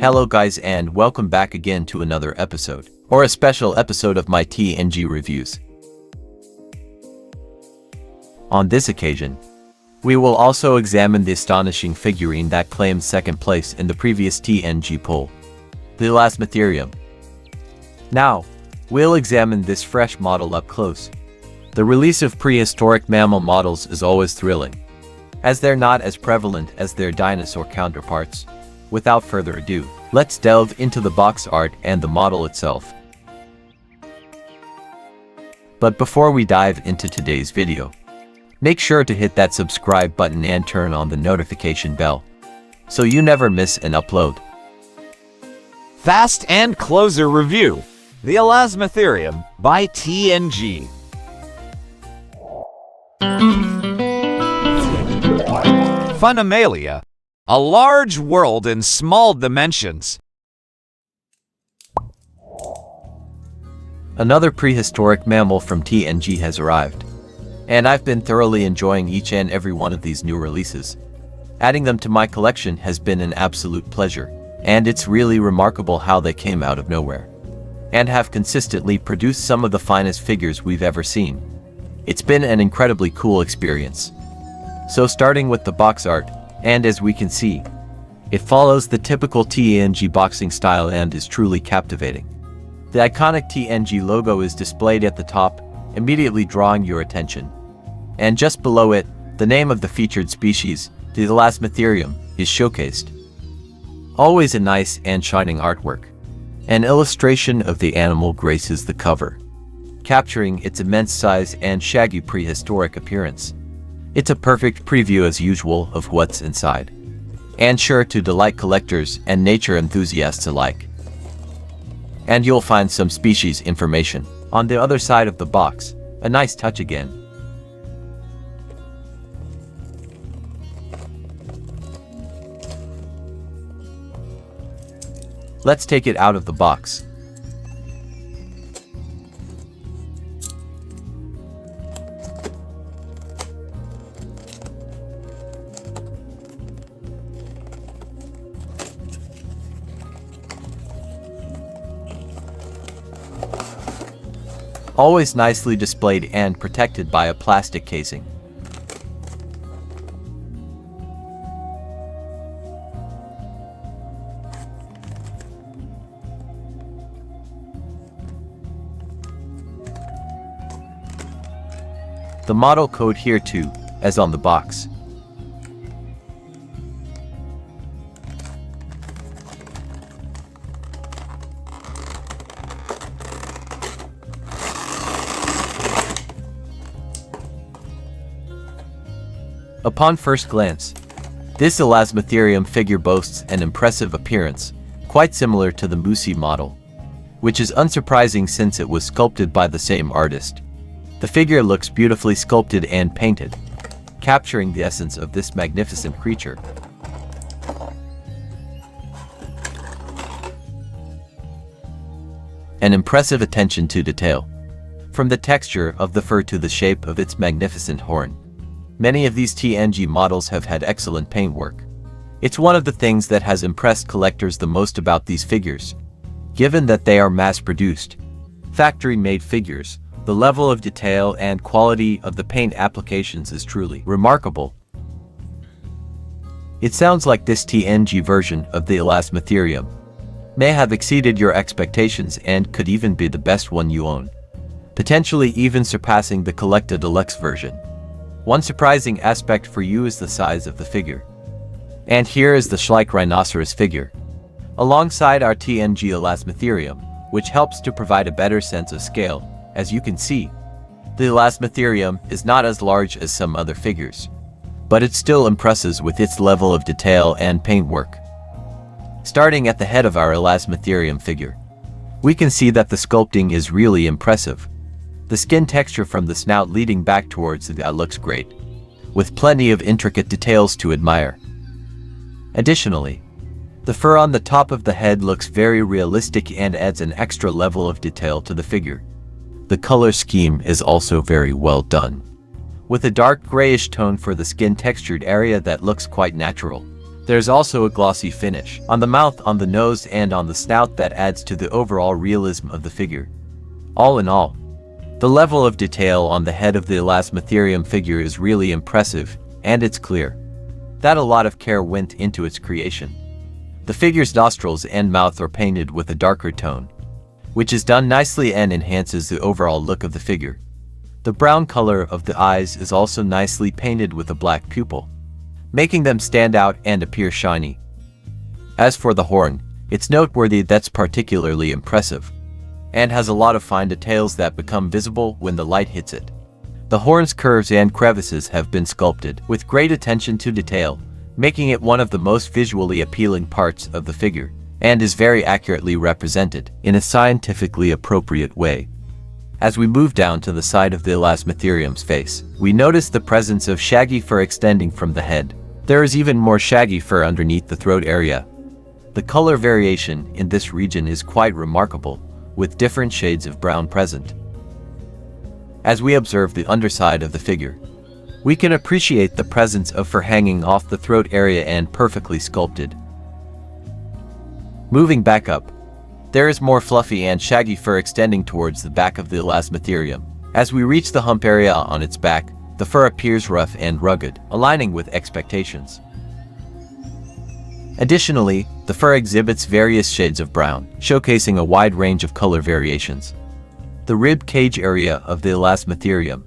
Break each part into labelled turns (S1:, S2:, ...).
S1: Hello guys and welcome back again to another episode, or a special episode of my TNG reviews. On this occasion, we will also examine the astonishing figurine that claimed second place in the previous TNG poll, the Elasmotherium. Now, we'll examine this fresh model up close. The release of prehistoric mammal models is always thrilling, as they're not as prevalent as their dinosaur counterparts. Without further ado, let's delve into the box art and the model itself. But before we dive into today's video, make sure to hit that subscribe button and turn on the notification bell, so you never miss an upload.
S2: Fast and Closer Review: The Elasmotherium by TNG. Funamalia, a large world in small dimensions.
S1: Another prehistoric mammal from TNG has arrived, and I've been thoroughly enjoying each and every one of these new releases. Adding them to my collection has been an absolute pleasure, and it's really remarkable how they came out of nowhere, and have consistently produced some of the finest figures we've ever seen. It's been an incredibly cool experience. So starting with the box art, and as we can see, it follows the typical TNG boxing style and is truly captivating. The iconic TNG logo is displayed at the top, immediately drawing your attention. And just below it, the name of the featured species, the Elasmotherium, is showcased. Always a nice and shining artwork. An illustration of the animal graces the cover, capturing its immense size and shaggy prehistoric appearance. It's a perfect preview as usual of what's inside, and sure to delight collectors and nature enthusiasts alike. And you'll find some species information on the other side of the box, a nice touch again. Let's take it out of the box. Always nicely displayed and protected by a plastic casing. The model code here too, as on the box. Upon first glance, this Elasmotherium figure boasts an impressive appearance, quite similar to the Musi model, which is unsurprising since it was sculpted by the same artist. The figure looks beautifully sculpted and painted, capturing the essence of this magnificent creature. An impressive attention to detail, from the texture of the fur to the shape of its magnificent horn. Many of these TNG models have had excellent paintwork. It's one of the things that has impressed collectors the most about these figures. Given that they are mass-produced, factory-made figures, the level of detail and quality of the paint applications is truly remarkable. It sounds like this TNG version of the Elasmotherium may have exceeded your expectations and could even be the best one you own, potentially even surpassing the Collecta Deluxe version. One surprising aspect for you is the size of the figure. And here is the schleich-rhinoceros figure, alongside our TNG Elasmotherium, which helps to provide a better sense of scale. As you can see, the Elasmotherium is not as large as some other figures, but it still impresses with its level of detail and paintwork. Starting at the head of our Elasmotherium figure, we can see that the sculpting is really impressive. The skin texture from the snout leading back towards the eye looks great, with plenty of intricate details to admire. Additionally, the fur on the top of the head looks very realistic and adds an extra level of detail to the figure. The color scheme is also very well done, with a dark grayish tone for the skin textured area that looks quite natural. There's also a glossy finish on the mouth, on the nose, and on the snout that adds to the overall realism of the figure. All in all, the level of detail on the head of the Elasmotherium figure is really impressive, and it's clear that a lot of care went into its creation. The figure's nostrils and mouth are painted with a darker tone, which is done nicely and enhances the overall look of the figure. The brown color of the eyes is also nicely painted with a black pupil, making them stand out and appear shiny. As for the horn, it's noteworthy that's particularly impressive, and has a lot of fine details that become visible when the light hits it. The horn's curves and crevices have been sculpted with great attention to detail, making it one of the most visually appealing parts of the figure, and is very accurately represented in a scientifically appropriate way. As we move down to the side of the Elasmotherium's face, we notice the presence of shaggy fur extending from the head. There is even more shaggy fur underneath the throat area. The color variation in this region is quite remarkable, with different shades of brown present. As we observe the underside of the figure, we can appreciate the presence of fur hanging off the throat area and perfectly sculpted. Moving back up, there is more fluffy and shaggy fur extending towards the back of the Elasmotherium. As we reach the hump area on its back, the fur appears rough and rugged, aligning with expectations. Additionally, the fur exhibits various shades of brown, showcasing a wide range of color variations. The rib cage area of the Elasmotherium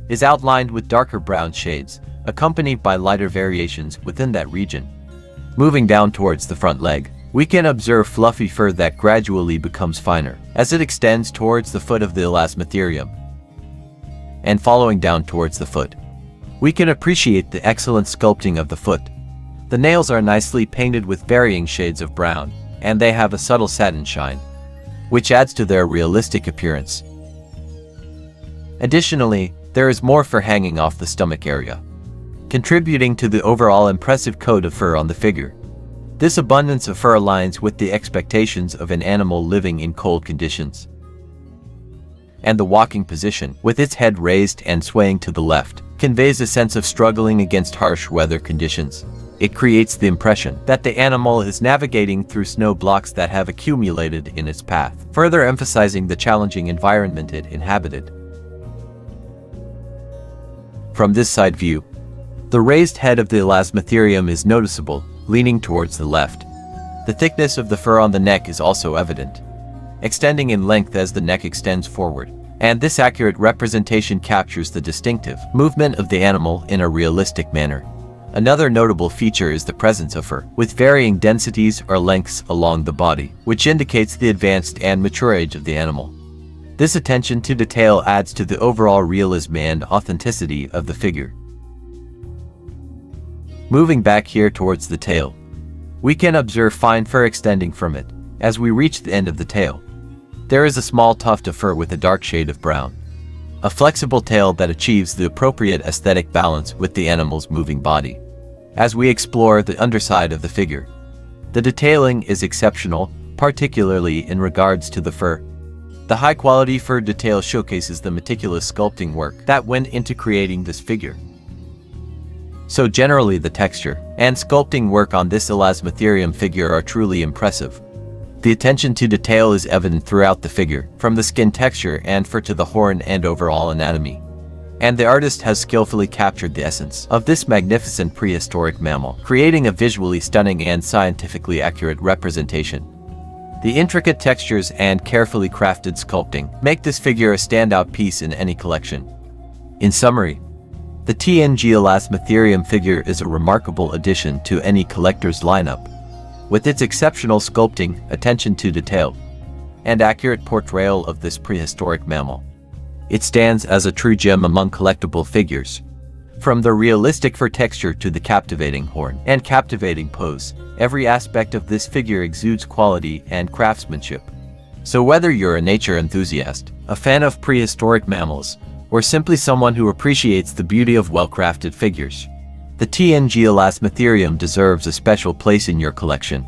S1: is outlined with darker brown shades, accompanied by lighter variations within that region. Moving down towards the front leg, we can observe fluffy fur that gradually becomes finer as it extends towards the foot of the Elasmotherium. And following down towards the foot, we can appreciate the excellent sculpting of the foot. The nails are nicely painted with varying shades of brown, and they have a subtle satin shine, which adds to their realistic appearance. Additionally, there is more fur hanging off the stomach area, contributing to the overall impressive coat of fur on the figure. This abundance of fur aligns with the expectations of an animal living in cold conditions. And the walking position, with its head raised and swaying to the left, conveys a sense of struggling against harsh weather conditions. It creates the impression that the animal is navigating through snow blocks that have accumulated in its path, further emphasizing the challenging environment it inhabited. From this side view, the raised head of the Elasmotherium is noticeable, leaning towards the left. The thickness of the fur on the neck is also evident, extending in length as the neck extends forward, and this accurate representation captures the distinctive movement of the animal in a realistic manner. Another notable feature is the presence of fur, with varying densities or lengths along the body, which indicates the advanced and mature age of the animal. This attention to detail adds to the overall realism and authenticity of the figure. Moving back here towards the tail, we can observe fine fur extending from it. As we reach the end of the tail, there is a small tuft of fur with a dark shade of brown, a flexible tail that achieves the appropriate aesthetic balance with the animal's moving body. As we explore the underside of the figure, the detailing is exceptional, particularly in regards to the fur. The high-quality fur detail showcases the meticulous sculpting work that went into creating this figure. So generally, the texture and sculpting work on this Elasmotherium figure are truly impressive. The attention to detail is evident throughout the figure, from the skin texture and fur to the horn and overall anatomy. And the artist has skillfully captured the essence of this magnificent prehistoric mammal, creating a visually stunning and scientifically accurate representation. The intricate textures and carefully crafted sculpting make this figure a standout piece in any collection. In summary, the TNG Elasmotherium figure is a remarkable addition to any collector's lineup. With its exceptional sculpting, attention to detail, and accurate portrayal of this prehistoric mammal, it stands as a true gem among collectible figures. From the realistic fur texture to the captivating horn and captivating pose, every aspect of this figure exudes quality and craftsmanship. So whether you're a nature enthusiast, a fan of prehistoric mammals, or simply someone who appreciates the beauty of well-crafted figures, the TNG Elasmotherium deserves a special place in your collection.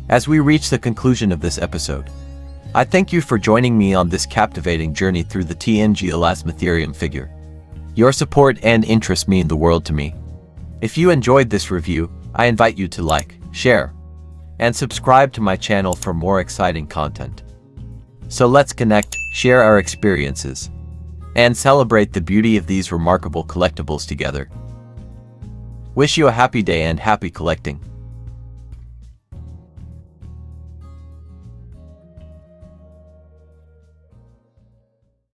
S1: As we reach the conclusion of this episode, I thank you for joining me on this captivating journey through the TNG Elasmotherium figure. Your support and interest mean the world to me. If you enjoyed this review, I invite you to like, share, and subscribe to my channel for more exciting content. So let's connect, share our experiences, and celebrate the beauty of these remarkable collectibles together. Wish you a happy day and happy collecting.